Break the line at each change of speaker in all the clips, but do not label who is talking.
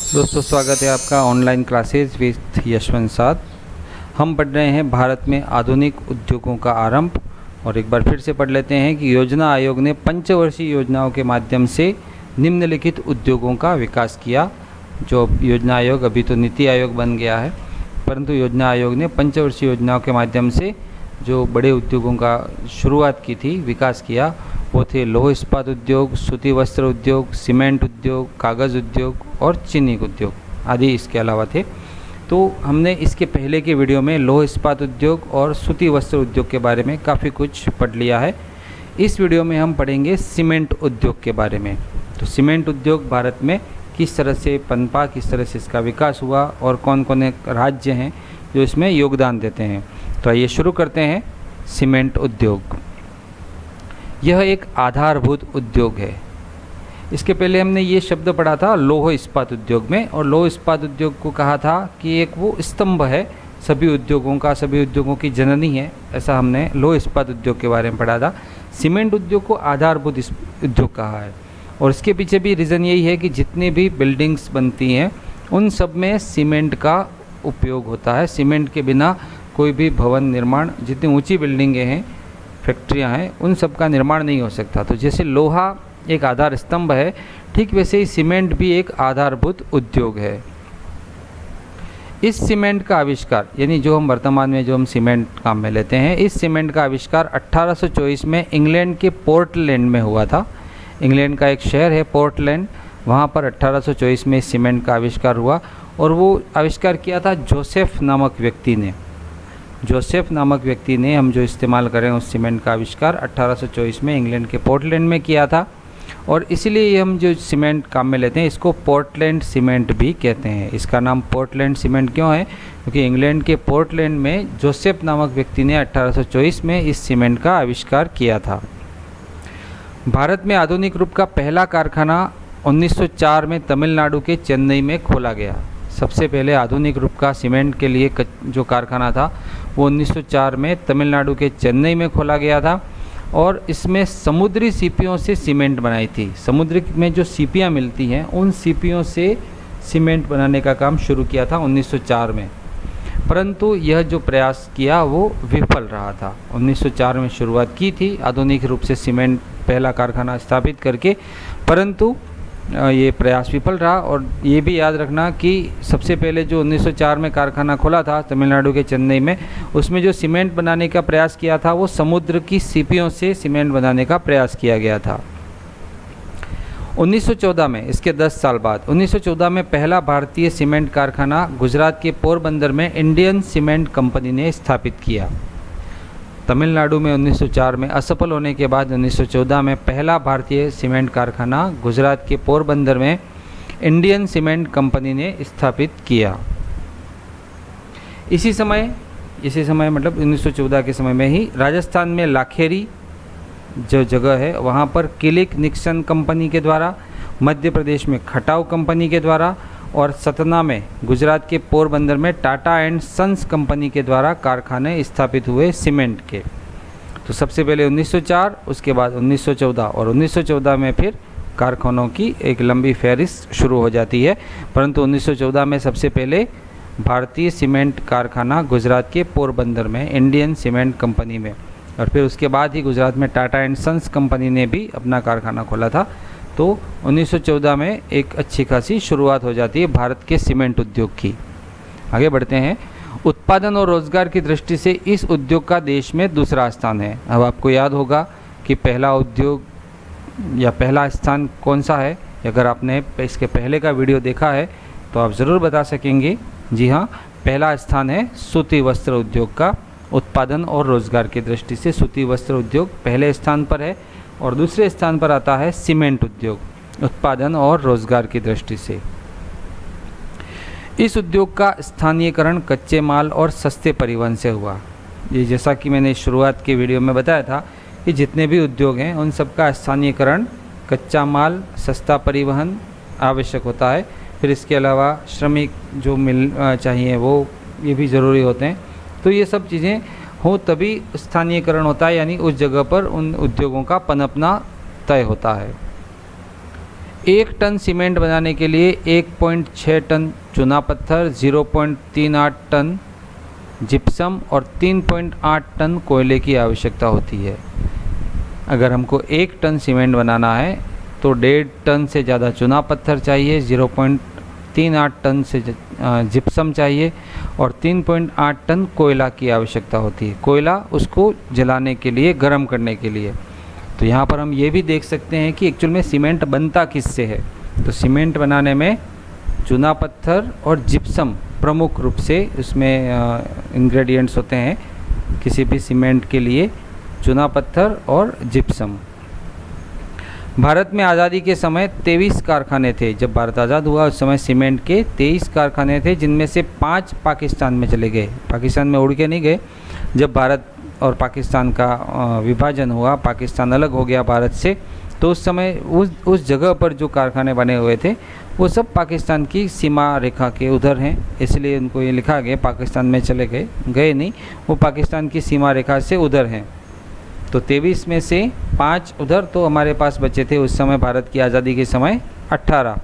दोस्तों, स्वागत है आपका ऑनलाइन क्लासेस विद यशवंत साथ। हम पढ़ रहे हैं भारत में आधुनिक उद्योगों का आरंभ। और एक बार फिर से पढ़ लेते हैं कि योजना आयोग ने पंचवर्षीय योजनाओं के माध्यम से निम्नलिखित उद्योगों का विकास किया। जो योजना आयोग अभी तो नीति आयोग बन गया है, परंतु योजना आयोग ने पंचवर्षीय योजनाओं के माध्यम से जो बड़े उद्योगों का शुरुआत की थी, विकास किया, वो थे लौह इस्पात उद्योग, सूती वस्त्र उद्योग, सीमेंट उद्योग, कागज़ उद्योग और चीनी उद्योग आदि इसके अलावा थे। तो हमने इसके पहले के वीडियो में लौह इस्पात उद्योग और सूती वस्त्र उद्योग के बारे में काफ़ी कुछ पढ़ लिया है। इस वीडियो में हम पढ़ेंगे सीमेंट उद्योग के बारे में। तो सीमेंट उद्योग भारत में किस तरह से पनपा, किस तरह से इसका विकास हुआ और कौन कौन राज्य हैं जो इसमें योगदान देते हैं। तो आइए शुरू करते हैं। सीमेंट उद्योग यह एक आधारभूत उद्योग है। इसके पहले हमने ये शब्द पढ़ा था लौह इस्पात उद्योग में, और लौह इस्पात उद्योग को कहा था कि एक वो स्तंभ है सभी उद्योगों का, सभी उद्योगों की जननी है। ऐसा हमने लौह इस्पात उद्योग के बारे में पढ़ा था। सीमेंट उद्योग को आधारभूत उद्योग कहा है, और इसके पीछे भी रीज़न यही है कि जितनी भी बिल्डिंग्स बनती हैं उन सब में सीमेंट का उपयोग होता है। सीमेंट के बिना कोई भी भवन निर्माण, जितनी ऊंची बिल्डिंगें हैं, फैक्ट्रियां हैं, उन सब का निर्माण नहीं हो सकता। तो जैसे लोहा एक आधार स्तंभ है, ठीक वैसे ही सीमेंट भी एक आधारभूत उद्योग है। इस सीमेंट का आविष्कार, यानी जो हम वर्तमान में जो हम सीमेंट काम में लेते हैं, इस सीमेंट का आविष्कार 1824 में इंग्लैंड के पोर्टलैंड में हुआ था। इंग्लैंड का एक शहर है पोर्टलैंड, वहाँ पर 1824 में सीमेंट का आविष्कार हुआ, और वो आविष्कार किया था जोसेफ नामक व्यक्ति ने। जोसेफ नामक व्यक्ति ने हम जो इस्तेमाल करें उस सीमेंट का आविष्कार 1824 में इंग्लैंड के पोर्टलैंड में किया था। और इसलिए हम जो सीमेंट काम में लेते हैं इसको पोर्टलैंड सीमेंट भी कहते हैं। इसका नाम पोर्टलैंड सीमेंट क्यों है? क्योंकि इंग्लैंड के पोर्टलैंड में जोसेफ नामक व्यक्ति ने 1824 में इस सीमेंट का आविष्कार किया था। भारत में आधुनिक रूप का पहला कारखाना 1904 में तमिलनाडु के चेन्नई में खोला गया। सबसे पहले आधुनिक रूप का सीमेंट के लिए जो कारखाना था वो 1904 में तमिलनाडु के चेन्नई में खोला गया था, और इसमें समुद्री सीपियों से सीमेंट बनाई थी। समुद्र में जो सीपियाँ मिलती हैं उन सीपियों से सीमेंट बनाने का काम शुरू किया था 1904 में, परंतु यह जो प्रयास किया वो विफल रहा था। 1904 में शुरुआत की थी आधुनिक रूप से सीमेंट पहला कारखाना स्थापित करके, परंतु ये प्रयास विफल रहा। और ये भी याद रखना कि सबसे पहले जो 1904 में कारखाना खोला था तमिलनाडु के चेन्नई में, उसमें जो सीमेंट बनाने का प्रयास किया था वो समुद्र की सीपियों से सीमेंट बनाने का प्रयास किया गया था। 1914 में, इसके 10 साल बाद 1914 में पहला भारतीय सीमेंट कारखाना गुजरात के पोरबंदर में इंडियन सीमेंट कंपनी ने स्थापित किया। तमिलनाडु में 1904 में असफल होने के बाद 1914 में पहला भारतीय सीमेंट कारखाना गुजरात के पोरबंदर में इंडियन सीमेंट कंपनी ने स्थापित किया। इसी समय मतलब 1914 के समय में ही राजस्थान में लाखेरी जो जगह है वहाँ पर किलिक निक्सन कंपनी के द्वारा, मध्य प्रदेश में खटाव कंपनी के द्वारा, और सतना में गुजरात के पोरबंदर में टाटा एंड सन्स कंपनी के द्वारा कारखाने स्थापित हुए सीमेंट के। तो सबसे पहले 1904, उसके बाद 1914, और 1914 में फिर कारखानों की एक लंबी फहरिस्त शुरू हो जाती है। परंतु 1914 में सबसे पहले भारतीय सीमेंट कारखाना गुजरात के पोरबंदर में इंडियन सीमेंट कंपनी में, और फिर उसके बाद ही गुजरात में टाटा एंड सन्स कंपनी ने भी अपना कारखाना खोला था। तो 1914 में एक अच्छी खासी शुरुआत हो जाती है भारत के सीमेंट उद्योग की। आगे बढ़ते हैं। उत्पादन और रोजगार की दृष्टि से इस उद्योग का देश में दूसरा स्थान है। अब आपको याद होगा कि पहला उद्योग या पहला स्थान कौन सा है। अगर आपने इसके पहले का वीडियो देखा है तो आप ज़रूर बता सकेंगे। जी हाँ, पहला स्थान है सूती वस्त्र उद्योग का। उत्पादन और रोजगार की दृष्टि से सूती वस्त्र उद्योग पहले स्थान पर है, और दूसरे स्थान पर आता है सीमेंट उद्योग उत्पादन और रोजगार की दृष्टि से। इस उद्योग का स्थानीयकरण कच्चे माल और सस्ते परिवहन से हुआ। ये जैसा कि मैंने शुरुआत के वीडियो में बताया था कि जितने भी उद्योग हैं उन सब का स्थानीयकरण, कच्चा माल, सस्ता परिवहन आवश्यक होता है। फिर इसके अलावा श्रमिक जो मिल चाहिए वो ये भी ज़रूरी होते हैं। तो ये सब चीज़ें हो तभी स्थानीयकरण होता है, यानी उस जगह पर उन उद्योगों का पनपना तय होता है। 1 टन सीमेंट बनाने के लिए 1.6 टन चूना पत्थर, 0.38 टन जिप्सम और 3.8 टन कोयले की आवश्यकता होती है। अगर हमको 1 टन सीमेंट बनाना है तो 1.5 टन से ज़्यादा चूना पत्थर चाहिए, 0.38 टन से जिप्सम चाहिए और 3.8 टन कोयला की आवश्यकता होती है। कोयला उसको जलाने के लिए, गर्म करने के लिए। तो यहाँ पर हम ये भी देख सकते हैं कि एक्चुअल में सीमेंट बनता किससे है। तो सीमेंट बनाने में चूना पत्थर और जिप्सम प्रमुख रूप से उसमें इंग्रेडिएंट्स होते हैं किसी भी सीमेंट के लिए, चूना पत्थर और जिप्सम। भारत में आज़ादी के समय 23 कारखाने थे। जब भारत आज़ाद हुआ उस समय सीमेंट के 23 कारखाने थे, जिनमें से 5 पाकिस्तान में चले गए। पाकिस्तान में उड़ के नहीं गए। जब भारत और पाकिस्तान का विभाजन हुआ, पाकिस्तान अलग हो गया भारत से, तो उस समय उस जगह पर जो कारखाने बने हुए थे वो सब पाकिस्तान की सीमा रेखा के उधर हैं, इसलिए उनको ये लिखा गया पाकिस्तान में चले गए नहीं, वो पाकिस्तान की सीमा रेखा से उधर हैं। तो 23 में से 5 उधर, तो हमारे पास बचे थे उस समय भारत की आज़ादी के समय 18,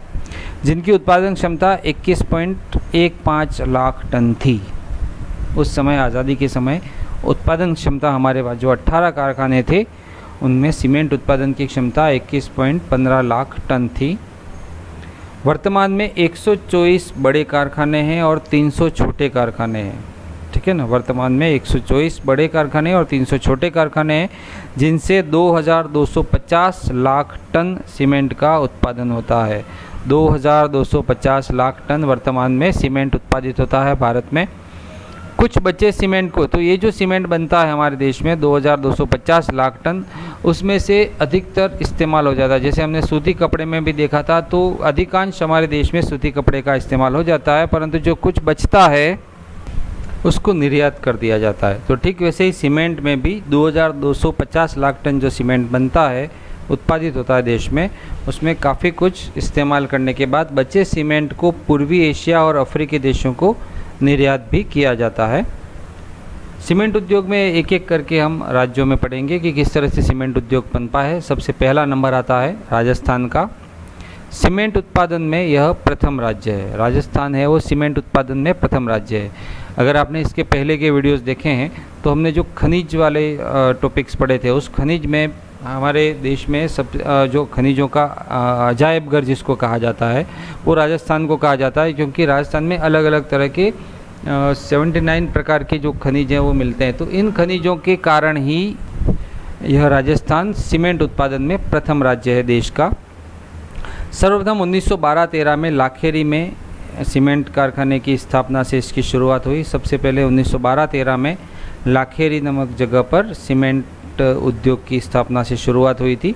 जिनकी उत्पादन क्षमता 21.15 लाख टन थी। उस समय आज़ादी के समय उत्पादन क्षमता हमारे पास जो 18 कारखाने थे उनमें सीमेंट उत्पादन की क्षमता 21.15 लाख टन थी। वर्तमान में 124 बड़े कारखाने हैं और 300 छोटे कारखाने हैं। ठीक है ना, वर्तमान में 124 बड़े कारखाने और 300 छोटे कारखाने हैं, जिनसे 2250 लाख टन सीमेंट का उत्पादन होता है। 2250 लाख टन वर्तमान में सीमेंट उत्पादित होता है भारत में। कुछ बचे सीमेंट को, तो ये जो सीमेंट बनता है हमारे देश में 2250 लाख टन, उसमें से अधिकतर इस्तेमाल हो जाता है। जैसे हमने सूती कपड़े में भी देखा था, तो अधिकांश हमारे देश में सूती कपड़े का इस्तेमाल हो जाता है, परंतु जो कुछ बचता है उसको निर्यात कर दिया जाता है। तो ठीक वैसे ही सीमेंट में भी 2250 लाख टन जो सीमेंट बनता है, उत्पादित होता है देश में, उसमें काफ़ी कुछ इस्तेमाल करने के बाद बचे सीमेंट को पूर्वी एशिया और अफ्रीकी देशों को निर्यात भी किया जाता है। सीमेंट उद्योग में एक एक करके हम राज्यों में पढ़ेंगे कि किस तरह से सीमेंट उद्योग पनपा है। सबसे पहला नंबर आता है राजस्थान का। सीमेंट उत्पादन में यह प्रथम राज्य है। राजस्थान है वो सीमेंट उत्पादन में प्रथम राज्य है। अगर आपने इसके पहले के वीडियोस देखे हैं तो हमने जो खनिज वाले टॉपिक्स पढ़े थे, उस खनिज में हमारे देश में सब जो खनिजों का अजायब घर जिसको कहा जाता है वो राजस्थान को कहा जाता है, क्योंकि राजस्थान में अलग अलग तरह के 79 प्रकार के जो खनिज हैं वो मिलते हैं। तो इन खनिजों के कारण ही यह राजस्थान सीमेंट उत्पादन में प्रथम राज्य है देश का। सर्वप्रथम 1912-13 में लाखेरी में सीमेंट कारखाने की स्थापना से इसकी शुरुआत हुई। सबसे पहले 1912-13 में लाखेरी नामक जगह पर सीमेंट उद्योग की स्थापना से शुरुआत हुई थी।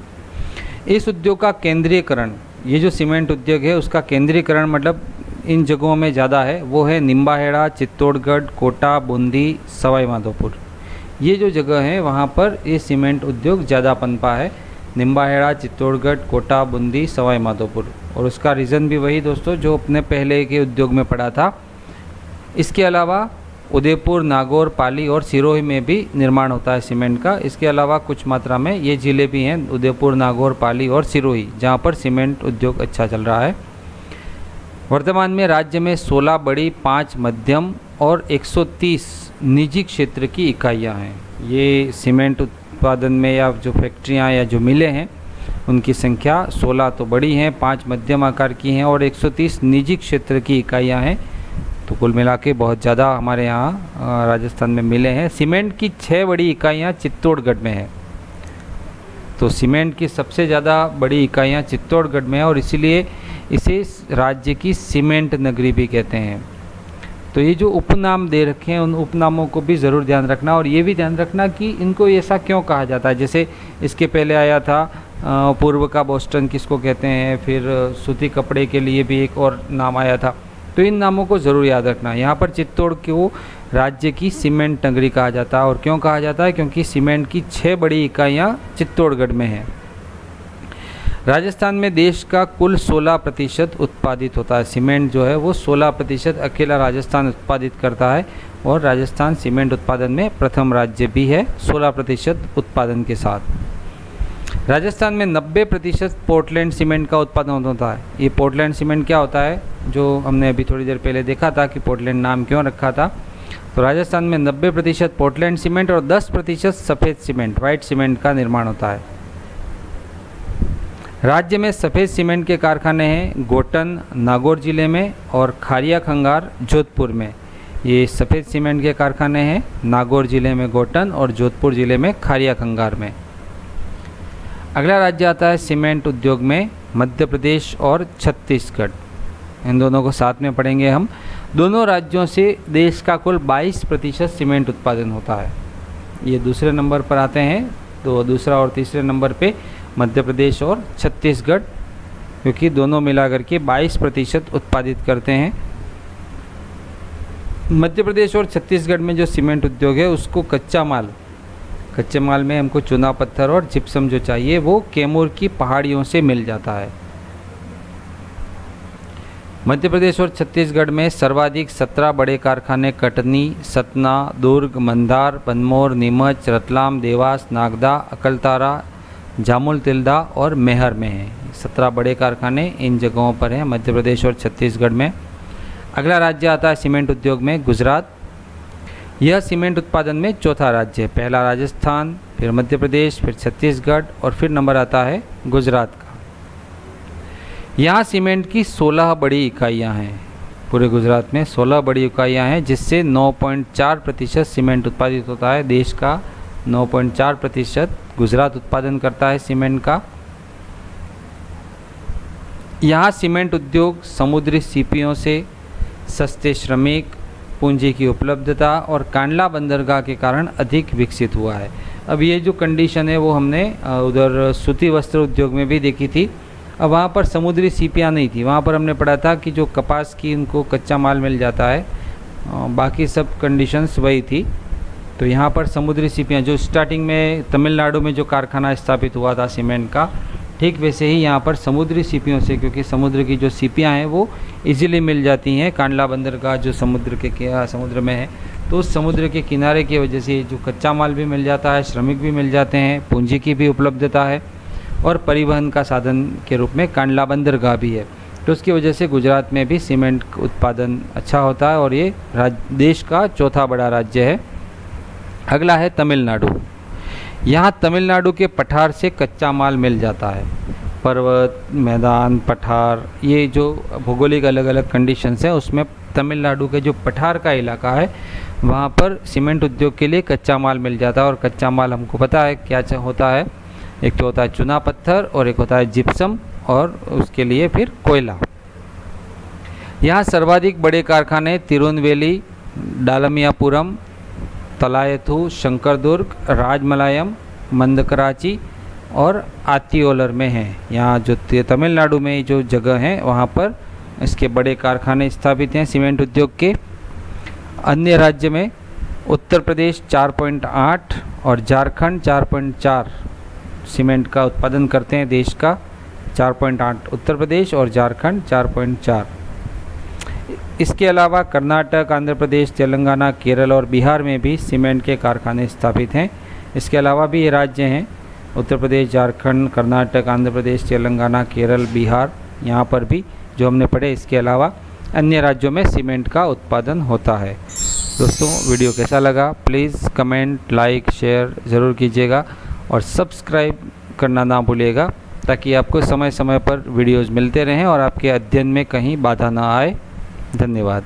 इस उद्योग का केंद्रीयकरण, ये जो सीमेंट उद्योग है उसका केंद्रीयकरण मतलब इन जगहों में ज़्यादा है, वो है निम्बाहेड़ा, चित्तौड़गढ़, कोटा, बूंदी, सवाई माधोपुर। ये जो जगह है वहाँ पर ये सीमेंट उद्योग ज़्यादा पनपा है। निम्बाहेड़ा, चित्तौड़गढ़, कोटा, बूंदी, सवाई माधोपुर। और उसका रीज़न भी वही दोस्तों जो अपने पहले के उद्योग में पढ़ा था। इसके अलावा उदयपुर, नागौर, पाली और सिरोही में भी निर्माण होता है सीमेंट का। इसके अलावा कुछ मात्रा में ये ज़िले भी हैं, उदयपुर, नागौर, पाली और सिरोही, जहाँ पर सीमेंट उद्योग अच्छा चल रहा है। वर्तमान में राज्य में 16 बड़ी, 5 मध्यम और 130 निजी क्षेत्र की इकाइयाँ हैं। ये सीमेंट उत्पादन में या जो फैक्ट्रियाँ या जो मिलें हैं उनकी संख्या 16 तो बड़ी हैं, 5 मध्यम आकार की हैं और 130 निजी क्षेत्र की इकाइयाँ हैं। तो कुल मिला के बहुत ज़्यादा हमारे यहाँ राजस्थान में मिले हैं। सीमेंट की 6 बड़ी इकाइयाँ चित्तौड़गढ़ में है। तो सीमेंट की सबसे ज़्यादा बड़ी इकाइयाँ चित्तौड़गढ़ में है और इसीलिए इसे राज्य की सीमेंट नगरी भी कहते हैं। तो ये जो उपनाम दे रखे हैं उन उपनामों को भी ज़रूर ध्यान रखना, और ये भी ध्यान रखना कि इनको ऐसा क्यों कहा जाता है। जैसे इसके पहले आया था पूर्व का बोस्टन किसको कहते हैं, फिर सूती कपड़े के लिए भी एक और नाम आया था। तो इन नामों को ज़रूर याद रखना। यहाँ पर चित्तौड़ को राज्य की सीमेंट नगरी कहा जाता है। और क्यों कहा जाता है? क्योंकि सीमेंट की 6 बड़ी इकाइयाँ चित्तौड़गढ़ में हैं। राजस्थान में देश का कुल 16% उत्पादित होता है। सीमेंट जो है वो 16% अकेला राजस्थान उत्पादित करता है और राजस्थान सीमेंट उत्पादन में प्रथम राज्य भी है 16% उत्पादन के साथ। राजस्थान में 90% पोर्टलैंड सीमेंट का उत्पादन होता है। ये पोर्टलैंड सीमेंट क्या होता है, जो हमने अभी थोड़ी देर पहले देखा था कि पोर्टलैंड नाम क्यों रखा था। तो राजस्थान में 90% पोर्टलैंड सीमेंट और 10% सफ़ेद सीमेंट, वाइट सीमेंट का निर्माण होता है। राज्य में सफ़ेद सीमेंट के कारखाने हैं गोटन नागौर जिले में और खारिया खंगार जोधपुर में। ये सफ़ेद सीमेंट के कारखाने हैं नागौर जिले में गोटन और जोधपुर जिले में खारिया खंगार में। अगला राज्य आता है सीमेंट उद्योग में मध्य प्रदेश और छत्तीसगढ़। इन दोनों को साथ में पढ़ेंगे हम। दोनों राज्यों से देश का कुल 22% सीमेंट उत्पादन होता है। ये दूसरे नंबर पर आते हैं, तो दूसरा और तीसरे नंबर पे मध्य प्रदेश और छत्तीसगढ़, क्योंकि दोनों मिलाकर के 22% उत्पादित करते हैं। मध्य प्रदेश और छत्तीसगढ़ में जो सीमेंट उद्योग है उसको कच्चे माल में हमको चूना पत्थर और जिप्सम जो चाहिए वो कैमूर की पहाड़ियों से मिल जाता है। मध्य प्रदेश और छत्तीसगढ़ में सर्वाधिक 17 बड़े कारखाने कटनी, सतना, दुर्ग, मंदार, बनमोर, नीमच, रतलाम, देवास, नागदा, अकलतारा, जामुल तिल्दा और मेहर में हैं। 17 बड़े कारखाने इन जगहों पर हैं मध्य प्रदेश और छत्तीसगढ़ में। अगला राज्य आता है सीमेंट उद्योग में गुजरात। यह सीमेंट उत्पादन में चौथा राज्य है। पहला राजस्थान, फिर मध्य प्रदेश, फिर छत्तीसगढ़ और फिर नंबर आता है गुजरात का। यहाँ सीमेंट की 16 बड़ी इकाइयाँ हैं। पूरे गुजरात में 16 बड़ी इकाइयाँ हैं, जिससे 9.4% सीमेंट उत्पादित होता है। देश का 9.4% गुजरात उत्पादन करता है सीमेंट का। यहाँ सीमेंट उद्योग समुद्री सीपियों से सस्ते श्रमिक, पूंजी की उपलब्धता और कांडला बंदरगाह के कारण अधिक विकसित हुआ है। अब ये जो कंडीशन है वो हमने उधर सूती वस्त्र उद्योग में भी देखी थी। अब वहाँ पर समुद्री सीपियाँ नहीं थी, वहाँ पर हमने पढ़ा था कि जो कपास की उनको कच्चा माल मिल जाता है, बाकी सब कंडीशंस वही थी। तो यहाँ पर समुद्री सीपियाँ जो स्टार्टिंग में तमिलनाडु में जो कारखाना स्थापित हुआ था सीमेंट का, ठीक वैसे ही यहाँ पर समुद्री सीपियों से, क्योंकि समुद्र की जो सीपियाँ हैं वो इजीली मिल जाती हैं। कांडला बंदरगाह जो समुद्र में है, तो उस समुद्र के किनारे की वजह से जो कच्चा माल भी मिल जाता है, श्रमिक भी मिल जाते हैं, पूंजी की भी उपलब्धता है और परिवहन का साधन के रूप में कांडला बंदरगाह भी है। तो उसकी वजह से गुजरात में भी सीमेंट उत्पादन अच्छा होता है और ये देश का चौथा बड़ा राज्य है। अगला है तमिलनाडु। यहाँ तमिलनाडु के पठार से कच्चा माल मिल जाता है। पर्वत, मैदान, पठार, ये जो भौगोलिक अलग अलग कंडीशंस हैं उसमें तमिलनाडु के जो पठार का इलाका है वहाँ पर सीमेंट उद्योग के लिए कच्चा माल मिल जाता है। और कच्चा माल हमको पता है क्या होता है, एक तो होता है चूना पत्थर और एक होता है जिप्सम और उसके लिए फिर कोयला। यहाँ सर्वाधिक बड़े कारखाने तिरुनवेली, डालमियापुरम, तलायथू, शंकरदुर्ग, राजमलायम, मंदकराची और आतियोलर में हैं। यहाँ जो तमिलनाडु में जो जगह हैं वहाँ पर इसके बड़े कारखाने स्थापित हैं सीमेंट उद्योग के। अन्य राज्य में उत्तर प्रदेश 4.8 और झारखंड 4.4 सीमेंट का उत्पादन करते हैं। देश का 4.8 उत्तर प्रदेश और झारखंड 4.4। इसके अलावा कर्नाटक, आंध्र प्रदेश, तेलंगाना, केरल और बिहार में भी सीमेंट के कारखाने स्थापित हैं। इसके अलावा भी ये राज्य हैं उत्तर प्रदेश, झारखंड, कर्नाटक, आंध्र प्रदेश, तेलंगाना, केरल, बिहार, यहाँ पर भी जो हमने पढ़े। इसके अलावा अन्य राज्यों में सीमेंट का उत्पादन होता है। दोस्तों, वीडियो कैसा लगा प्लीज़ कमेंट, लाइक, शेयर ज़रूर कीजिएगा और सब्सक्राइब करना ना भूलिएगा, ताकि आपको समय समय पर वीडियोज़ मिलते रहें और आपके अध्ययन में कहीं बाधा ना आए। धन्यवाद।